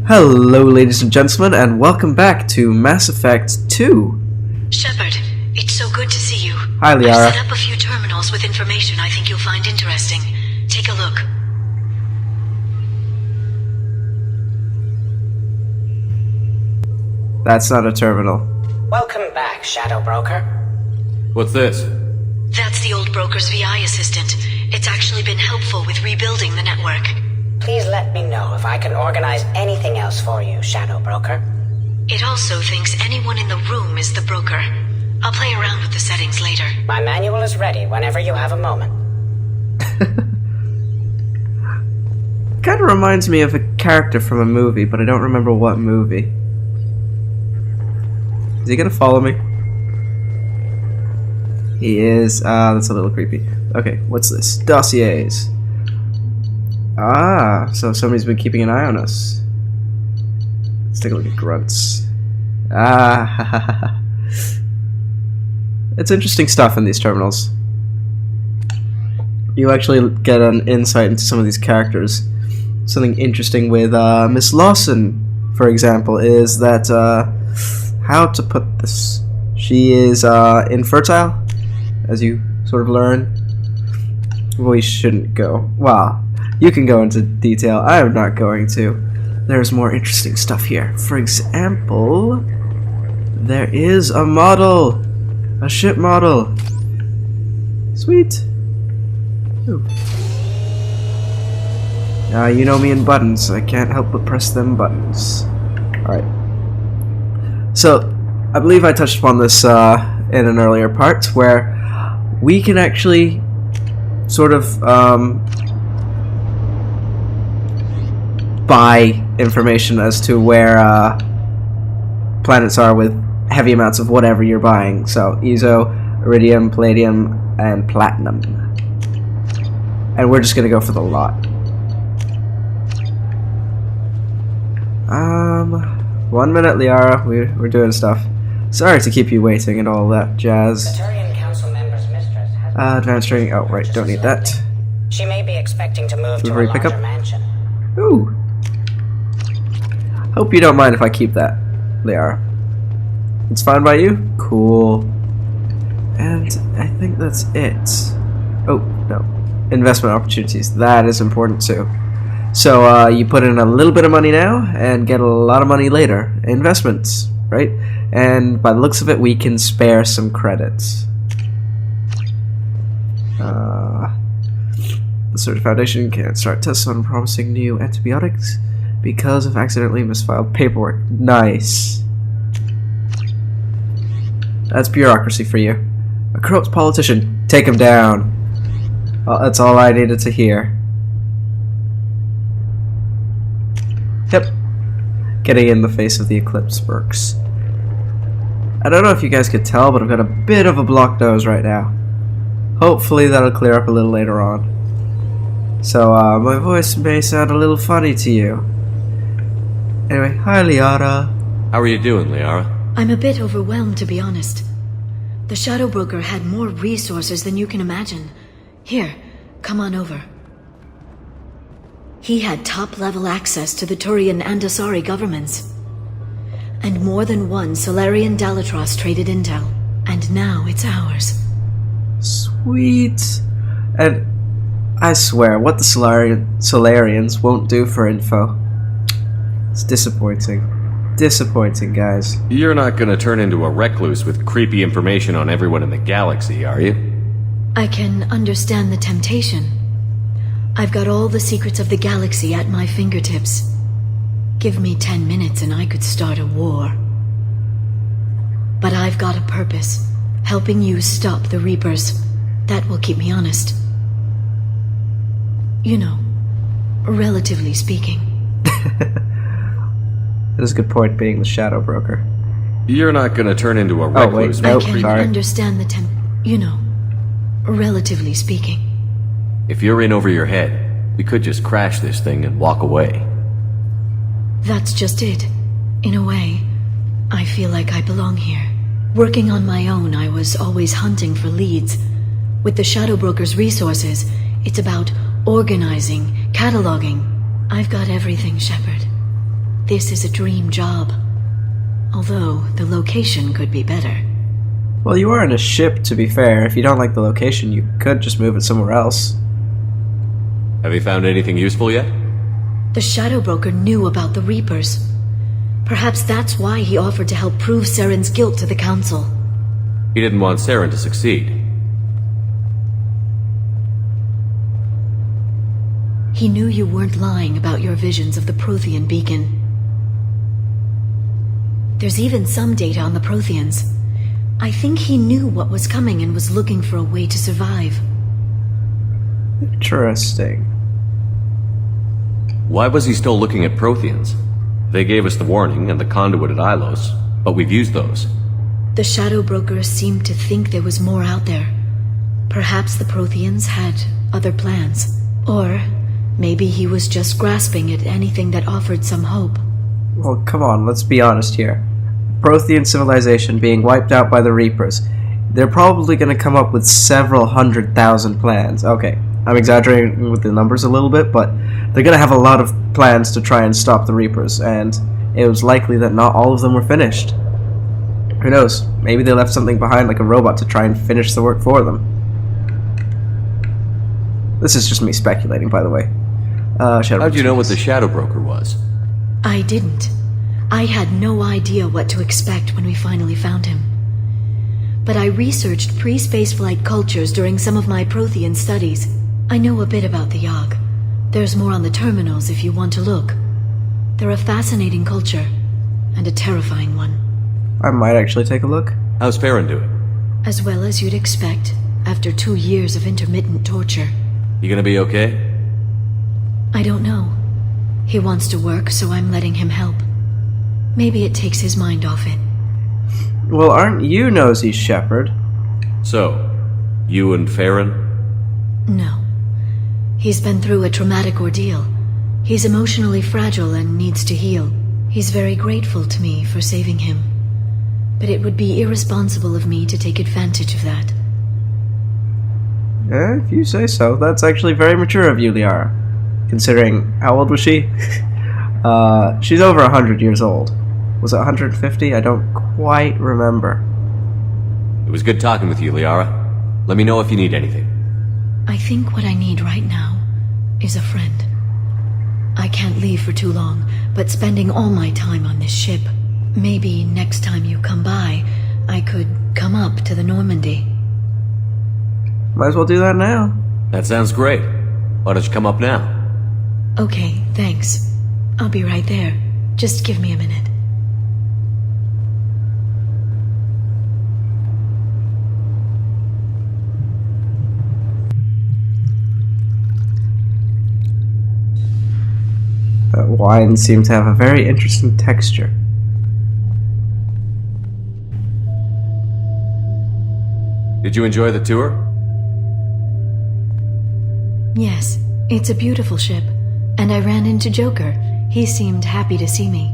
Hello, ladies and gentlemen, and welcome back to Mass Effect 2. Shepard, it's so good to see you. Hi, Liara. I've set up a few terminals with information I think you'll find interesting. Take a look. That's not a terminal. Welcome back, Shadow Broker. What's this? That's the old broker's VI assistant. It's actually been helpful with rebuilding the network. Please let me know if I can organize anything else for you, Shadow Broker. It also thinks anyone in the room is the broker. I'll play around with the settings later. My manual is ready whenever you have a moment. Kind of reminds me of a character from a movie, but I don't remember what movie. Is he gonna follow me? He is. That's a little creepy. Okay, what's this? Dossiers. Ah, so somebody's been keeping an eye on us. Let's take a look at grunts. Ah, it's interesting stuff in these terminals. You actually get an insight into some of these characters. Something interesting with Miss Lawson, for example, is that how to put this? She is infertile, as you sort of learn. We shouldn't go. Well, you can go into detail. I am not going to. There's more interesting stuff here. For example, there is a model. A ship model. Sweet. Ooh. You know me in buttons. I can't help but press them buttons. Alright. So, I believe I touched upon this in an earlier part, where we can actually sort of buy information as to where planets are with heavy amounts of whatever you're buying. So, Ezo, Iridium, Palladium, and Platinum. And we're just gonna go for the lot. 1 minute, Liara. We're doing stuff. Sorry to keep you waiting and all that jazz. The Turian Council member's mistress has Advanced training. Oh, right. Don't need that. She may be expecting to move to a Delivery larger pickup. mansion. Ooh. Hope you don't mind if I keep that, Liara. It's fine by you? Cool. And I think that's it. Oh, no. Investment opportunities. That is important too. So you put in a little bit of money now and get a lot of money later. Investments, right? And by the looks of it, we can spare some credits. The Search Foundation can start tests on promising new antibiotics because of accidentally misfiled paperwork. Nice. That's bureaucracy for you. A corrupt politician. Take him down. Well, that's all I needed to hear. Yep. Getting in the face of the eclipse works. I don't know if you guys could tell, but I've got a bit of a blocked nose right now. Hopefully that'll clear up a little later on. So, my voice may sound a little funny to you. Anyway, hi Liara. How are you doing, Liara? I'm a bit overwhelmed, to be honest. The Shadow Broker had more resources than you can imagine. Here, come on over. He had top-level access to the Turian and Asari governments. And more than one Solarian Dalatros traded intel. And now it's ours. Sweet. And I swear, what the Solarians won't do for info. It's disappointing. Disappointing, guys. You're not gonna turn into a recluse with creepy information on everyone in the galaxy, are you? I can understand the temptation. I've got all the secrets of the galaxy at my fingertips. Give me 10 minutes and I could start a war. But I've got a purpose. Helping you stop the Reapers. That will keep me honest. You know, relatively speaking. That is a good point, being the Shadow Broker. You're not gonna turn into a recluse. Nope, I can sorry. understand the you know, relatively speaking. If you're in over your head, we could just crash this thing and walk away. That's just it. In a way, I feel like I belong here. Working on my own, I was always hunting for leads. With the Shadow Broker's resources, it's about organizing, cataloging. I've got everything, Shepard. this is a dream job. Although, the location could be better. Well, you are in a ship, to be fair. If you don't like the location, you could just move it somewhere else. Have you found anything useful yet? The Shadow Broker knew about the Reapers. Perhaps that's why he offered to help prove Saren's guilt to the Council. He didn't want Saren to succeed. He knew you weren't lying about your visions of the Prothean beacon. There's even some data on the Protheans. I think he knew what was coming and was looking for a way to survive. Interesting. Why was he still looking at Protheans? They gave us the warning and the conduit at Ilos, but we've used those. The Shadow Broker seemed to think there was more out there. Perhaps the Protheans had other plans. Or maybe he was just grasping at anything that offered some hope. Well, come on, let's be honest here. Prothean civilization being wiped out by the Reapers. They're probably going to come up with several 100,000 plans. Okay, I'm exaggerating with the numbers a little bit, but they're going to have a lot of plans to try and stop the Reapers, and it was likely that not all of them were finished. Who knows? Maybe they left something behind, like a robot, to try and finish the work for them. This is just me speculating, by the way. How'd you know what the Shadow Broker was? I didn't. I had no idea what to expect when we finally found him. But I researched pre-spaceflight cultures during some of my Prothean studies. I know a bit about the Yogg. There's more on the terminals if you want to look. They're a fascinating culture, and a terrifying one. I might actually take a look. How's Farron doing? As well as you'd expect, after 2 years of intermittent torture. You gonna be okay? I don't know. He wants to work, so I'm letting him help. Maybe it takes his mind off it. Well, aren't you Nosy Shepherd? So, you and Farron? No. He's been through a traumatic ordeal. He's emotionally fragile and needs to heal. He's very grateful to me for saving him. But it would be irresponsible of me to take advantage of that. If you say so. That's actually very mature of you, Liara. Considering, how old was she? She's over 100 years old. Was it 150? I don't quite remember. It was good talking with you, Liara. Let me know if you need anything. I think what I need right now is a friend. I can't leave for too long, but spending all my time on this ship. Maybe next time you come by, I could come up to the Normandy. Might as well do that now. That sounds great. Why don't you come up now? Okay, thanks. I'll be right there. Just give me a minute. That wine seemed to have a very interesting texture. Did you enjoy the tour? Yes, it's a beautiful ship. And I ran into Joker. He seemed happy to see me.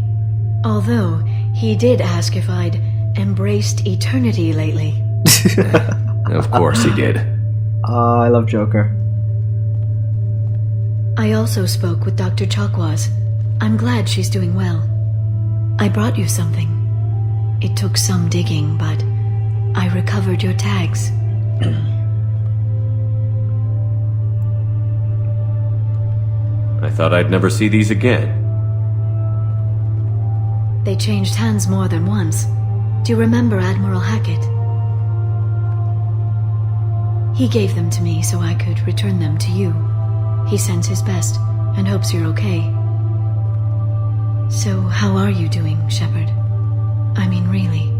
Although, he did ask if I'd embraced eternity lately. Of course he did. I love Joker. I also spoke with Dr. Chakwas. I'm glad she's doing well. I brought you something. It took some digging, but I recovered your tags. I thought I'd never see these again. They changed hands more than once. Do you remember Admiral Hackett? He gave them to me so I could return them to you. He sends his best and hopes you're okay. So, how are you doing, Shepard? I mean, really.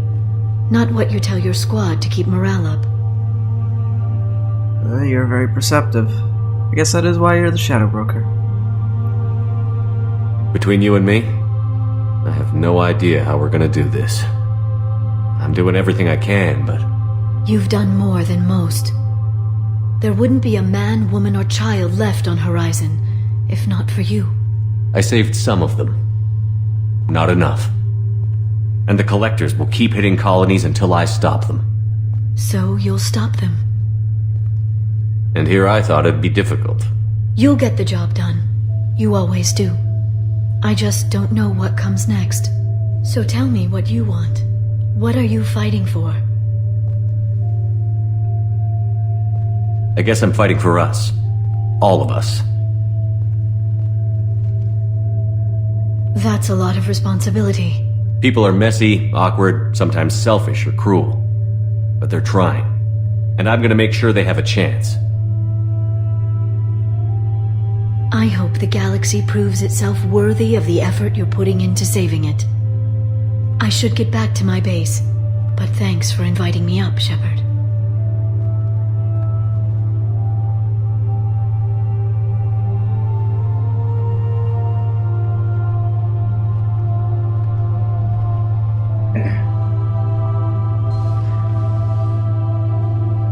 Not what you tell your squad to keep morale up. You're very perceptive. I guess that is why you're the Shadow Broker. Between you and me, I have no idea how we're gonna do this. I'm doing everything I can, but... You've done more than most. There wouldn't be a man, woman, or child left on Horizon, if not for you. I saved some of them. Not enough. And the Collectors will keep hitting colonies until I stop them. So you'll stop them. And here I thought it'd be difficult. You'll get the job done. You always do. I just don't know what comes next. So tell me what you want. What are you fighting for? I guess I'm fighting for us. All of us. That's a lot of responsibility. People are messy, awkward, sometimes selfish or cruel. But they're trying. And I'm gonna make sure they have a chance. I hope the galaxy proves itself worthy of the effort you're putting into saving it. I should get back to my base, but thanks for inviting me up, Shepard.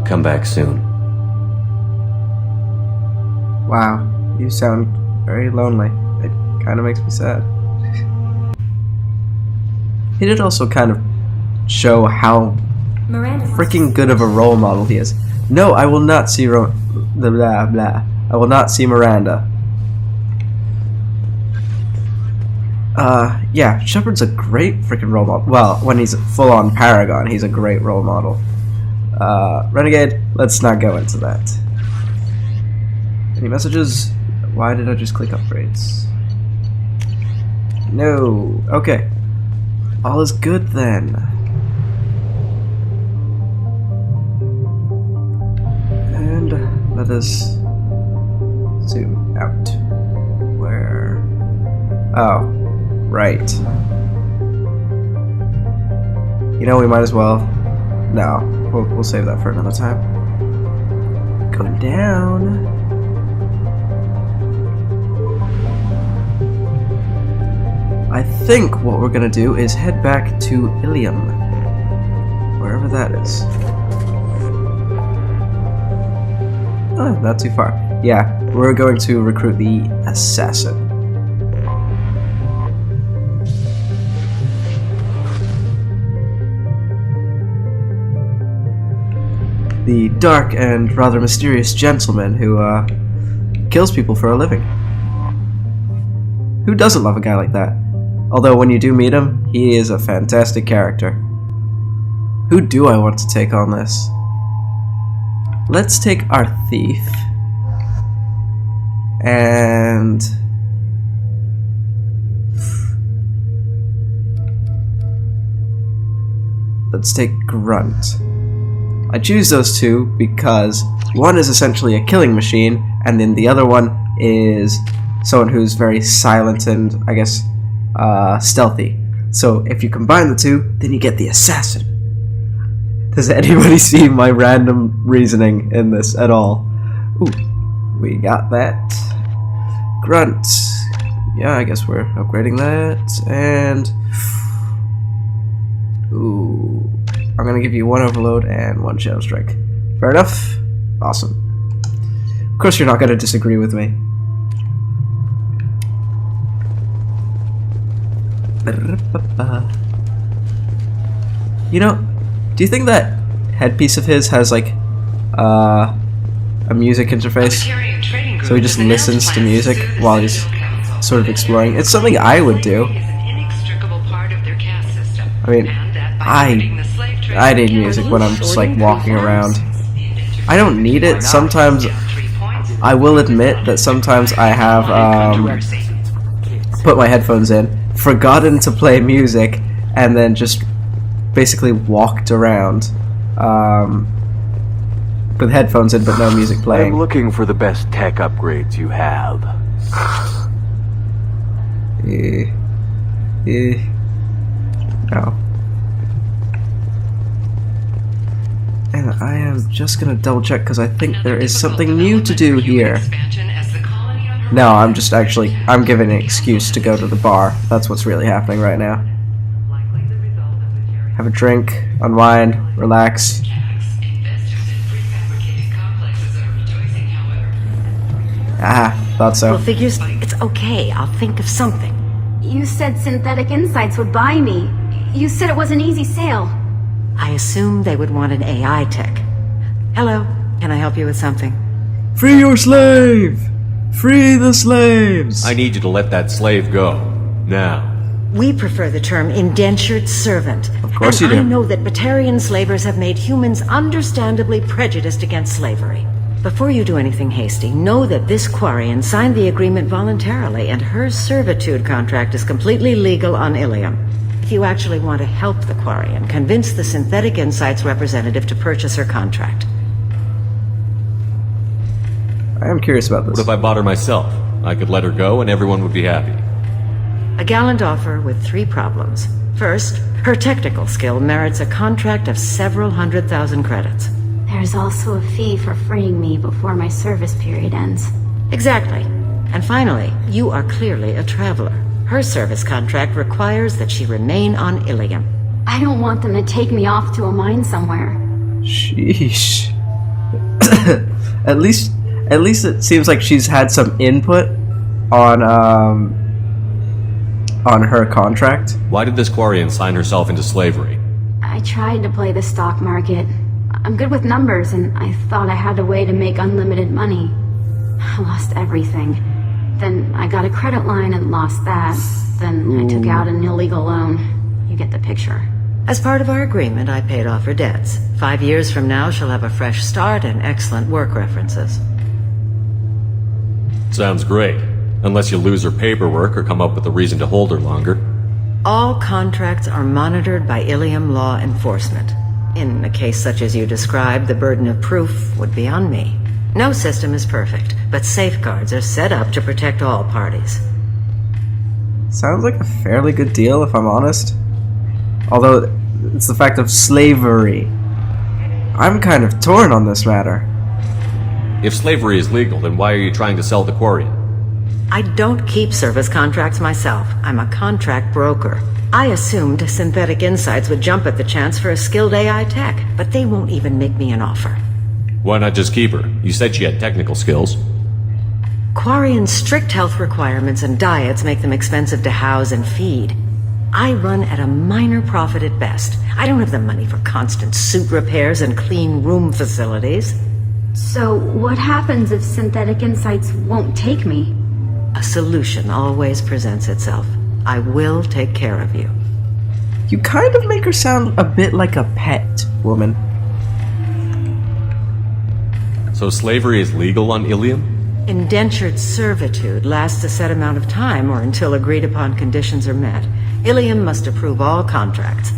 Come back soon. Wow, you sound very lonely. It kind of makes me sad. He did also kind of show how freaking good of a role model he is. No, I will not see blah blah. I will not see Miranda. Yeah, Shepard's a great freaking role model. Well, when he's full-on Paragon, he's a great role model. Renegade, let's not go into that. Any messages? Why did I just click upgrades? No. Okay. All is good then. And let us zoom out. Where? Oh, right. You know, we might as well. No, we'll save that for another time. Going down. I think what we're gonna do is head back to Illium, wherever that is. Oh, not too far. Yeah, we're going to recruit the assassin. The dark and rather mysterious gentleman who kills people for a living. Who doesn't love a guy like that? Although when you do meet him, he is a fantastic character. Who do I want to take on this? Let's take our thief. And let's take Grunt. I choose those two because one is essentially a killing machine, and then the other one is someone who's very silent and, I guess, stealthy. So if you combine the two, then you get the assassin. Does anybody see my random reasoning in this at all? Ooh, we got that. Grunt. Yeah, I guess we're upgrading that. And ooh, I'm gonna give you one overload and one shadow strike. Fair enough? Awesome. Of course you're not gonna disagree with me. You know, do you think that headpiece of his has like a music interface? So he just listens to music while he's sort of exploring. It's something I would do. I mean, I need music when I'm just like walking around. I don't need it. Sometimes I will admit that sometimes I have put my headphones in, forgotten to play music, and then just basically walked around with headphones in but no music playing. I'm looking for the best tech upgrades you have. No. And I am just gonna double check because I think there is something new to do here. No, I'm giving an excuse to go to the bar. That's what's really happening right now. Have a drink, unwind, relax. Ah, thought so. Well, figures, it's okay. I'll think of something. You said Synthetic Insights would buy me. You said it was an easy sale. I assumed they would want an AI tech. Hello, can I help you with something? Free your slave! Free the slaves! I need you to let that slave go. now? We prefer the term indentured servant. Of course and you do. I know that Batarian slavers have made humans understandably prejudiced against slavery. Before you do anything hasty, know that this Quarian signed the agreement voluntarily, and her servitude contract is completely legal on Illium. If you actually want to help the Quarian, convince the Synthetic Insights representative to purchase her contract. I am curious about this. What if I bought her myself? I could let her go and everyone would be happy. A gallant offer with 3 problems. First, her technical skill merits a contract of several 100,000 credits. There's also a fee for freeing me before my service period ends. Exactly. And finally, you are clearly a traveler. Her service contract requires that she remain on Illium. I don't want them to take me off to a mine somewhere. Sheesh. At least it seems like she's had some input on her contract. Why did this Quarian sign herself into slavery? I tried to play the stock market. I'm good with numbers, and I thought I had a way to make unlimited money. I lost everything. Then I got a credit line and lost that. Then I took out an illegal loan. You get the picture. As part of our agreement, I paid off her debts. 5 years from now, she'll have a fresh start and excellent work references. Sounds great. Unless you lose her paperwork or come up with a reason to hold her longer. All contracts are monitored by Illium law enforcement. In a case such as you described, the burden of proof would be on me. No system is perfect, but safeguards are set up to protect all parties. Sounds like a fairly good deal, if I'm honest. Although, it's the fact of slavery. I'm kind of torn on this matter. If slavery is legal, then why are you trying to sell the Quarian? I don't keep service contracts myself. I'm a contract broker. I assumed Synthetic Insights would jump at the chance for a skilled AI tech, but they won't even make me an offer. Why not just keep her? You said she had technical skills. Quarian's strict health requirements and diets make them expensive to house and feed. I run at a minor profit at best. I don't have the money for constant suit repairs and clean room facilities. So, what happens if Synthetic Insights won't take me? A solution always presents itself. I will take care of you. You kind of make her sound a bit like a pet, woman. So slavery is legal on Illium? Indentured servitude lasts a set amount of time or until agreed upon conditions are met. Illium must approve all contracts.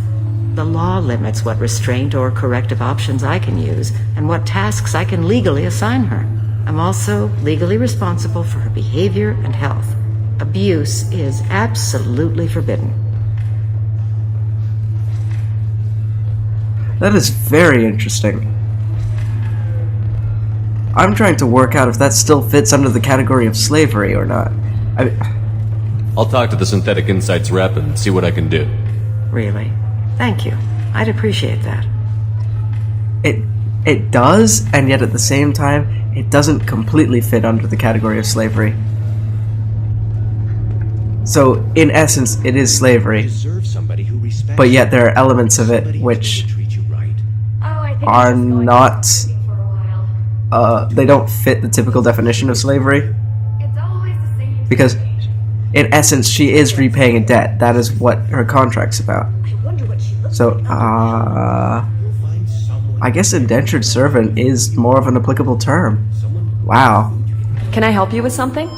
The law limits what restraint or corrective options I can use and what tasks I can legally assign her. I'm also legally responsible for her behavior and health. Abuse is absolutely forbidden. That is very interesting. I'm trying to work out if that still fits under the category of slavery or not. I'll talk to the Synthetic Insights rep and see what I can do. Really? Thank you. I'd appreciate that. It does, and yet at the same time, it doesn't completely fit under the category of slavery. So, in essence, it is slavery. But yet there are elements of it which are not... they don't fit the typical definition of slavery. Because, in essence, she is repaying a debt. That is what her contract's about. So, I guess indentured servant is more of an applicable term. Wow. Can I help you with something?